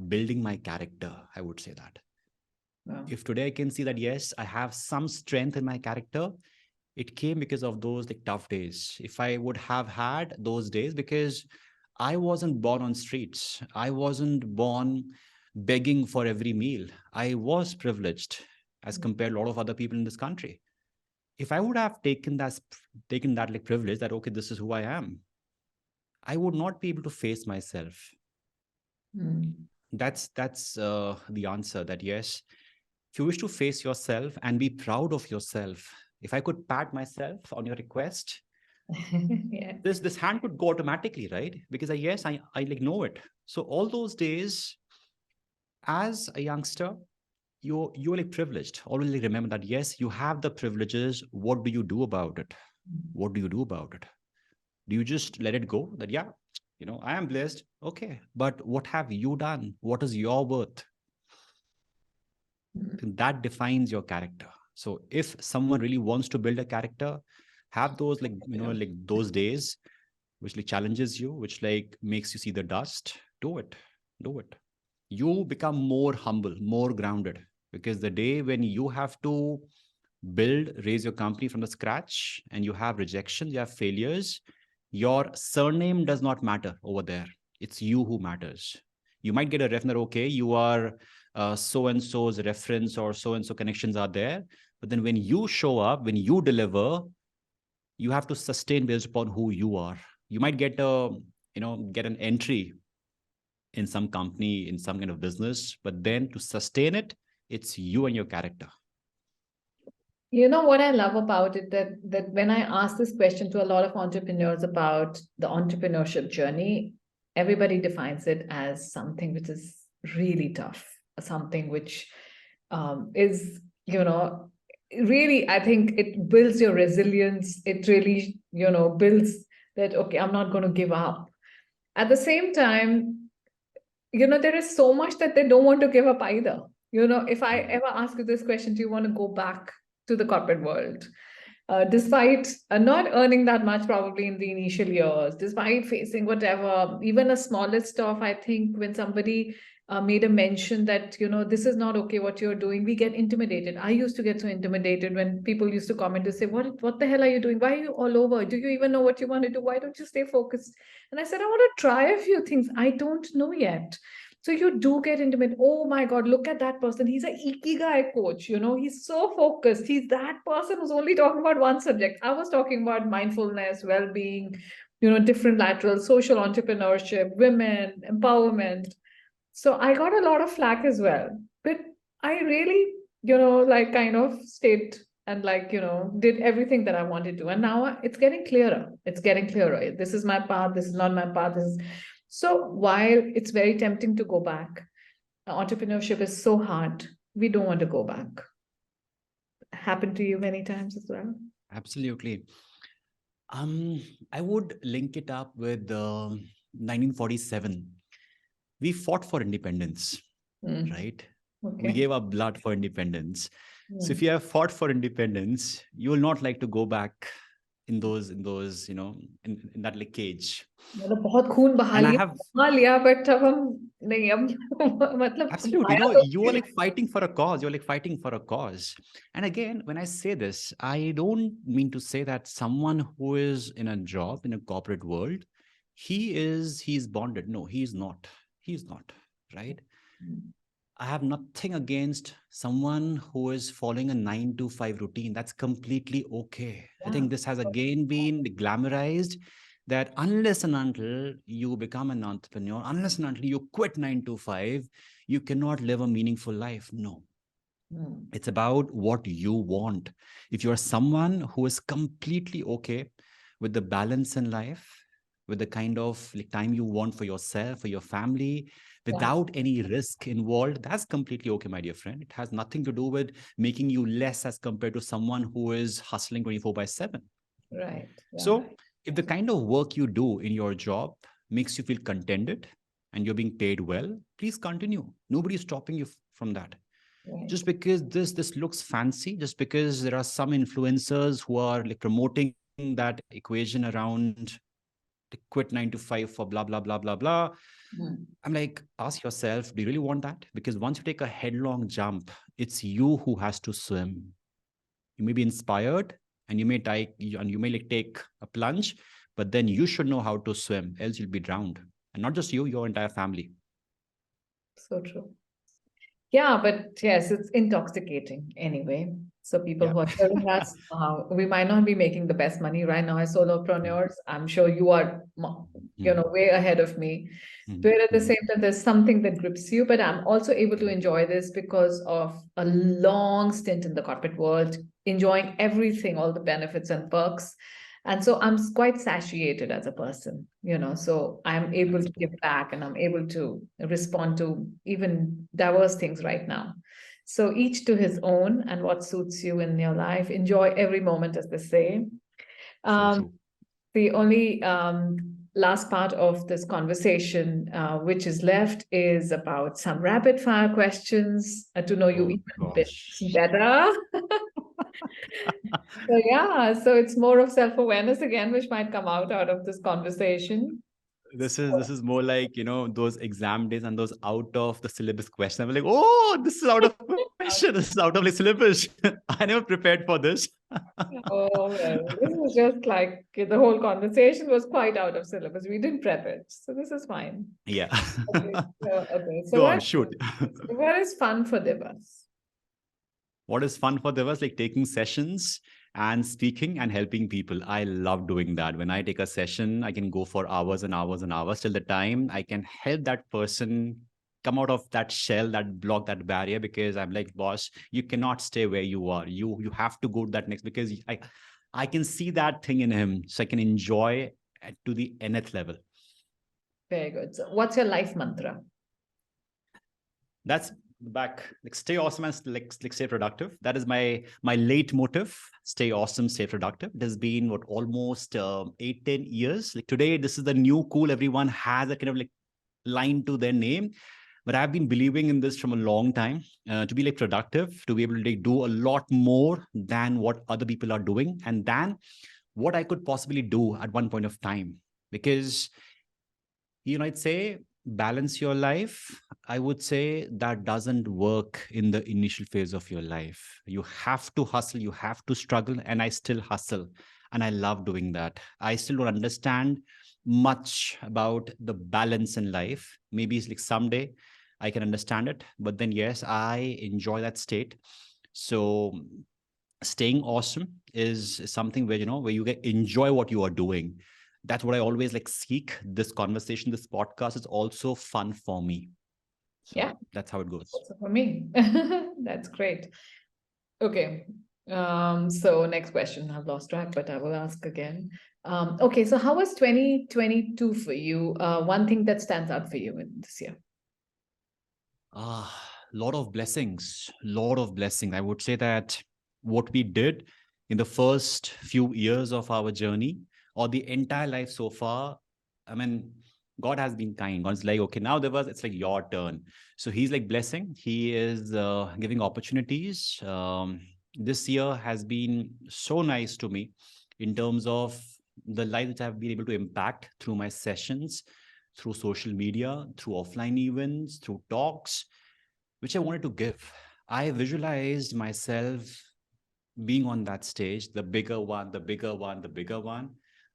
building my character, I would say that. Wow. If today I can see that, yes, I have some strength in my character, it came because of those like tough days. If I would have had those days, because I wasn't born on streets, I wasn't born begging for every meal. I was privileged as compared to a lot of other people in this country. If I would have taken that like privilege that, okay, this is who I am, I would not be able to face myself. Mm. That's the answer. That yes, if you wish to face yourself and be proud of yourself, if I could pat myself on your request, Yeah. this hand could go automatically, right? Because yes, I like know it. So all those days, as a youngster, you're like privileged. Always like remember that yes, you have the privileges. What do you do about it? What do you do about it? Do you just let it go? That yeah, I am blessed. Okay, but what have you done? What is your worth? That defines your character. So if someone really wants to build a character, have those like like those days which like challenges you, which like makes you see the dust. Do it. You become more humble, more grounded, because the day when you have to raise your company from the scratch, and you have rejections, you have failures, your surname does not matter over there. It's you who matters. You might get a reference that, okay, you are so and so's reference or so and so connections are there, but then when you show up, when you deliver, you have to sustain based upon who you are. You might get get an entry in some company, in some kind of business, but then to sustain it, it's you and your character. You know what I love about it, that when I ask this question to a lot of entrepreneurs about the entrepreneurship journey, everybody defines it as something which is really tough, something which is, really, I think it builds your resilience. It really, builds that, okay, I'm not going to give up. At the same time, there is so much that they don't want to give up either. If I ever ask you this question, do you want to go back to the corporate world? Despite not earning that much probably in the initial years, despite facing whatever, even a smallest stuff, I think when somebody made a mention that, this is not okay what you're doing, we get intimidated. I used to get so intimidated when people used to comment to say, what the hell are you doing? Why are you all over? Do you even know what you want to do? Why don't you stay focused? And I said, I want to try a few things. I don't know yet. So you do get intimate. Oh my God, look at that person. He's an Ikigai coach. He's so focused. He's that person who's only talking about one subject. I was talking about mindfulness, well-being, different laterals, social entrepreneurship, women, empowerment. So I got a lot of flack as well. But I really, like kind of stayed and like, did everything that I wanted to. And now it's getting clearer. It's getting clearer. This is my path. This is not my path. So while it's very tempting to go back, entrepreneurship is so hard. We don't want to go back. Happened to you many times as well? Absolutely. I would link it up with 1947. We fought for independence, right? Okay. We gave our blood for independence. So if Mm. you have fought for independence, you will not like to go back in those, in that like cage. मतलब बहुत खून बहा And I लिया have बहा लिया but अब हम नहीं अब मतलब absolutely, बहाया तो you are like fighting for a cause. You're like fighting for a cause. And again, when I say this, I don't mean to say that someone who is in a job in a corporate world, he's bonded. No, he's not. He's not, right? I have nothing against someone who is following a 9 to 5 routine. That's completely okay. I think this has again been glamorized, that unless and until you become an entrepreneur, unless and until you quit 9 to 5, you cannot live a meaningful life. No, it's about what you want. If you're someone who is completely okay with the balance in life, with the kind of like time you want for yourself, for your family, without any risk involved, that's completely okay, my dear friend. It has nothing to do with making you less as compared to someone who is hustling 24/7. Right. Yeah. So if the kind of work you do in your job makes you feel contented, and you're being paid well, please continue. Nobody's stopping you from that. Right. Just because this looks fancy, just because there are some influencers who are like promoting that equation around quit 9 to 5 for blah blah blah blah blah. I'm like, ask yourself, do you really want that? Because once you take a headlong jump, it's you who has to swim. You may be inspired and you may like take a plunge, but then you should know how to swim, else you'll be drowned. And not just you, your entire family. So true. Yeah, but yes, it's intoxicating anyway. So people Yeah. who are hearing us, we might not be making the best money right now as solopreneurs. I'm sure you are, way ahead of me. But at the same time, there's something that grips you. But I'm also able to enjoy this because of a long stint in the corporate world, enjoying everything, all the benefits and perks. And so I'm quite satiated as a person, so I'm able to give back and I'm able to respond to even diverse things right now. So each to his own and what suits you in your life. Enjoy every moment, as they say. So true. The only last part of this conversation, which is left, is about some rapid fire questions to know you even better. So yeah, so it's more of self-awareness again, which might come out of this conversation. This is more like, those exam days and those out of the syllabus questions. I'm like, oh, this is out of question. This is out of the syllabus. I never prepared for this. Oh, well, this was just like the whole conversation was quite out of syllabus. We didn't prep it, so this is fine. Yeah. Okay. So Go on, shoot. what is fun for Divas? What is fun for Divas? Like taking sessions and speaking and helping people. I love doing that. When I take a session, I can go for hours and hours and hours till the time I can help that person come out of that shell, that block, that barrier, because I'm like, boss, you cannot stay where you are. You have to go to that next, because I can see that thing in him. So I can enjoy to the nth level. Very good. So what's your life mantra? That's back, like stay awesome and like stay productive. That is my late motive. Stay awesome, stay productive. It has been what, almost 8-10 years. Like today, this is the new cool. Everyone has a kind of like line to their name, but I've been believing in this from a long time. To be like productive, to be able to like, do a lot more than what other people are doing, and than what I could possibly do at one point of time. Because I'd say balance your life. I would say that doesn't work in the initial phase of your life. You have to hustle, you have to struggle, and I still hustle. And I love doing that. I still don't understand much about the balance in life. Maybe it's like someday I can understand it. But then, yes, I enjoy that state. So staying awesome is something where, where you enjoy what you are doing. That's what I always like seek. This conversation, this podcast is also fun for me. So Yeah, that's how it goes. also for me. That's great. Okay. So next question. I've lost track, but I will ask again. Okay, so how was 2022 for you? One thing that stands out for you in this year? Lot of blessings. I would say that what we did in the first few years of our journey, or the entire life so far, I mean, God has been kind. God's like, okay, now it's like your turn. So he's like blessing. He is giving opportunities. This year has been so nice to me in terms of the life that I've been able to impact through my sessions, through social media, through offline events, through talks, which I wanted to give. I visualized myself being on that stage, the bigger one, the bigger one, the bigger one.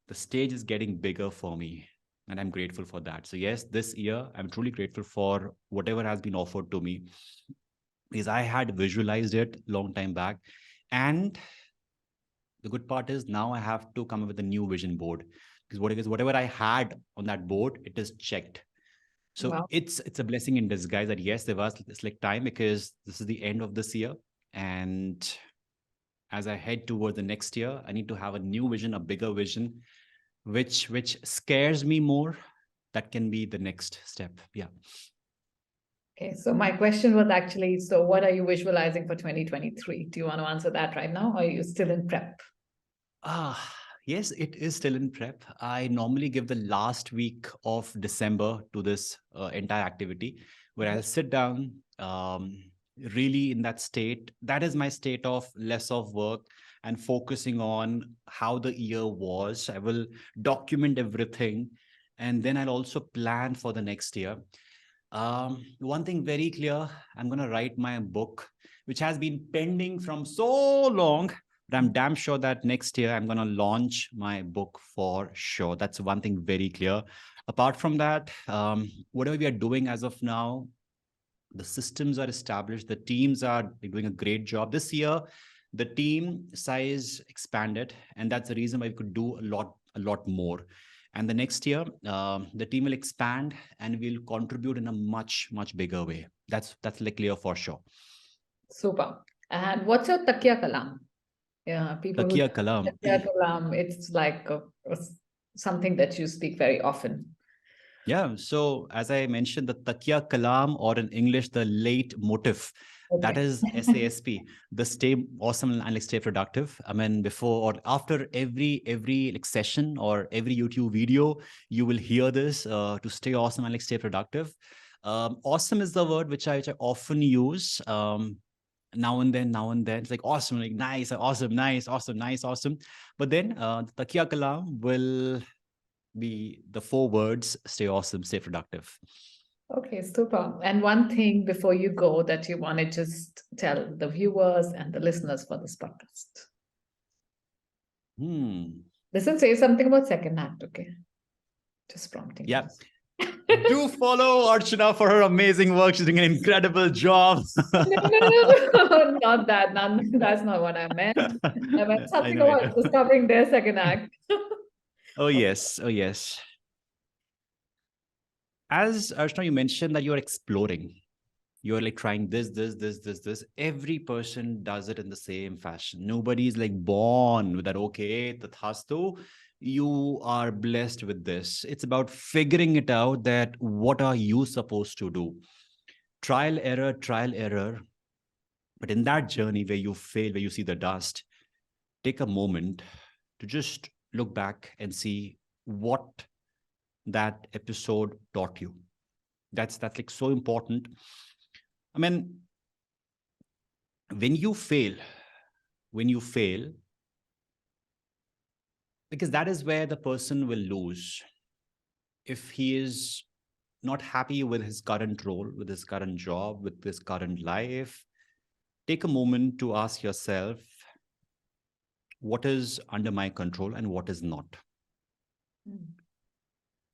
The stage is getting bigger for me, and I'm grateful for that. So yes, this year I'm truly grateful for whatever has been offered to me, because I had visualized it long time back. And the good part is now I have to come up with a new vision board, because whatever I had on that board, it is checked. So Wow. it's a blessing in disguise that yes, there was it's like time, because this is the end of this year, and as I head towards the next year, I need to have a new vision, a bigger vision, which scares me more. That can be the next step. Yeah. Okay, so my question was actually, so what are you visualizing for 2023? Do you want to answer that right now, or are you still in prep? Yes, it is still in prep. I normally give the last week of December to this entire activity where I'll sit down, really in that state. That is my state of less of work and focusing on how the year was. I will document everything and then I'll also plan for the next year. One thing very clear, I'm going to write my book, which has been pending from so long. But I'm damn sure that next year I'm going to launch my book for sure. That's one thing very clear. Apart from that, whatever we are doing as of now, the systems are established. The teams are doing a great job. This year, the team size expanded, and that's the reason why we could do a lot more. And the next year, the team will expand and will contribute in a much, much bigger way. That's like clear for sure. Super. And what's your Takya Kalam? Yeah, people who Takia Kalam. Takya Kalam, it's like something that you speak very often. Yeah. So as I mentioned, the Takia Kalam, or in English, the late motif, that Okay. is SASP, the stay awesome and like stay productive. I mean, before or after every like session or every YouTube video, you will hear this to stay awesome and like stay productive. Awesome is the word which I often use. Now and then it's like awesome, like nice, awesome, nice, awesome, nice, awesome. But then the Takia Kalam will be the 4 words: stay awesome, stay productive. Okay, super. And one thing before you go that you want to just tell the viewers and the listeners for this podcast. Listen, say something about second act, okay? Just prompting. Yeah. Do follow Archana for her amazing work. She's doing an incredible job. No, not that. That's not what I meant. I meant I something know, I about know. discovering their second act. Oh, yes. Oh, yes. As Archana, you mentioned that you're exploring. You're like trying this. Every person does it in the same fashion. Nobody's like born with that, okay, tathastu, you are blessed with this. It's about figuring it out, that what are you supposed to do? Trial, error, trial, error. But in that journey where you fail, where you see the dust, take a moment to just look back and see what that episode taught you. That's like so important. I mean, when you fail, because that is where the person will lose. If he is not happy with his current role, with his current job, with his current life, take a moment to ask yourself, what is under my control and what is not?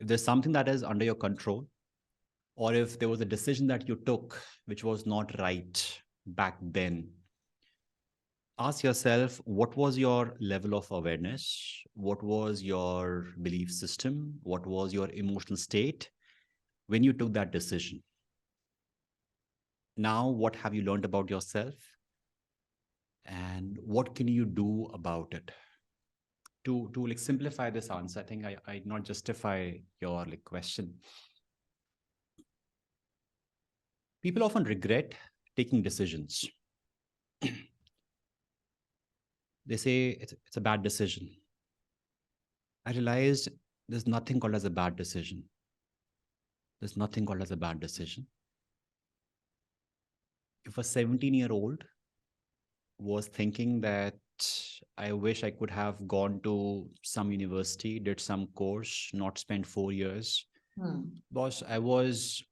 If there's something that is under your control, or if there was a decision that you took which was not right back then, ask yourself, what was your level of awareness? What was your belief system? What was your emotional state when you took that decision? Now, what have you learned about yourself? And what can you do about it? To like simplify this answer, I think I not justify your like question. People often regret taking decisions. They say it's a bad decision. I realized there's nothing called as a bad decision. There's nothing called as a bad decision. If a 17-year-old was thinking that I wish I could have gone to some university, did some course, not spent 4 years. Boss, I was,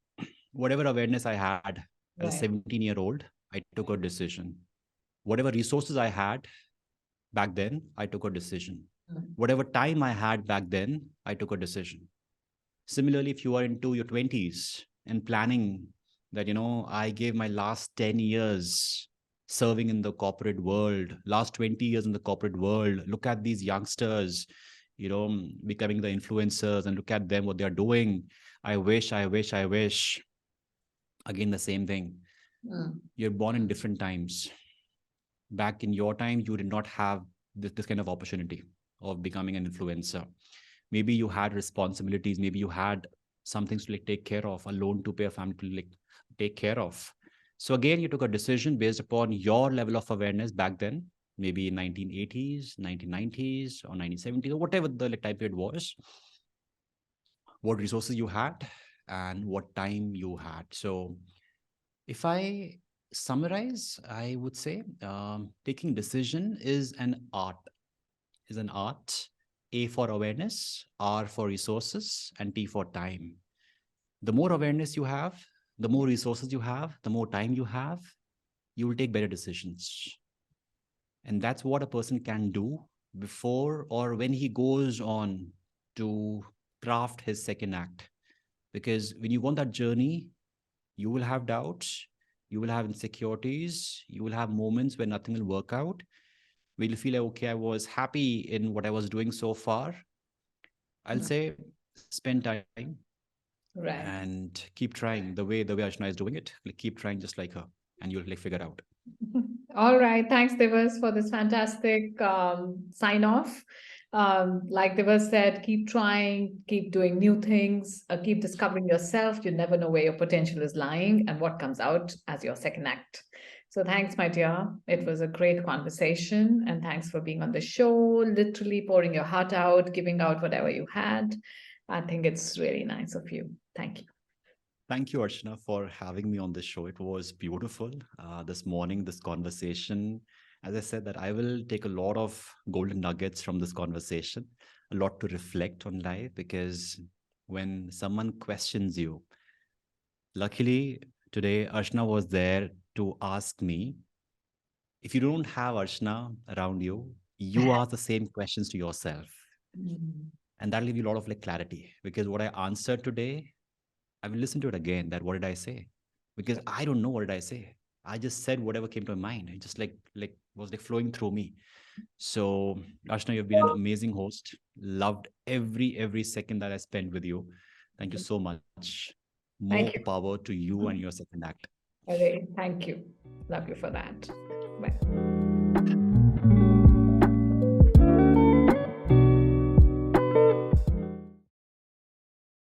whatever awareness I had as a 17-year-old, I took a decision. Whatever resources I had back then, I took a decision. Whatever time I had back then, I took a decision. Similarly, if you are into your 20s and planning that, I gave my last 10 years serving in the corporate world, last 20 years in the corporate world, look at these youngsters, becoming the influencers, and look at them, what they're doing. I wish. Again, the same thing. You're born in different times. Back in your time, you did not have this kind of opportunity of becoming an influencer. Maybe you had responsibilities. Maybe you had some things to like take care of, a loan to pay, a family to like take care of. So again, you took a decision based upon your level of awareness back then. maybe 1980s, 1990s, or 1970s, or whatever the time period was, what resources you had and what time you had. So if I summarize, I would say taking decision is an art, is an art. A for awareness, R for resources, and T for time. The more awareness you have, the more resources you have, the more time you have, you will take better decisions. And that's what a person can do before or when he goes on to craft his second act. Because when you go on that journey, you will have doubts, you will have insecurities, you will have moments where nothing will work out, where you'll feel like, okay, I was happy in what I was doing so far. I'll say spend time Right. and keep trying the way Archana is doing it. Like, keep trying just like her, and you'll like figure out. All right. Thanks, Divas, for this fantastic sign off. Like Divas said, keep trying, keep doing new things, keep discovering yourself. You never know where your potential is lying and what comes out as your second act. So thanks, my dear. It was a great conversation. And thanks for being on the show, literally pouring your heart out, giving out whatever you had. I think it's really nice of you. Thank you. Thank you, Archana, for having me on this show. It was beautiful. This morning, this conversation, as I said, that I will take a lot of golden nuggets from this conversation, a lot to reflect on life, because when someone questions you, luckily today, Archana was there to ask me, if you don't have Archana around you, you ask the same questions to yourself. And that'll give you a lot of like clarity, because what I answered today, I will listen to it again. That what did I say? Because I don't know what did I say. I just said whatever came to my mind. It just like was like flowing through me. So Ashna, you've been an amazing host. Loved every second that I spent with you. Thank you so much. More Thank you. power to you and your second act. Okay, thank you. Love you for that. Bye.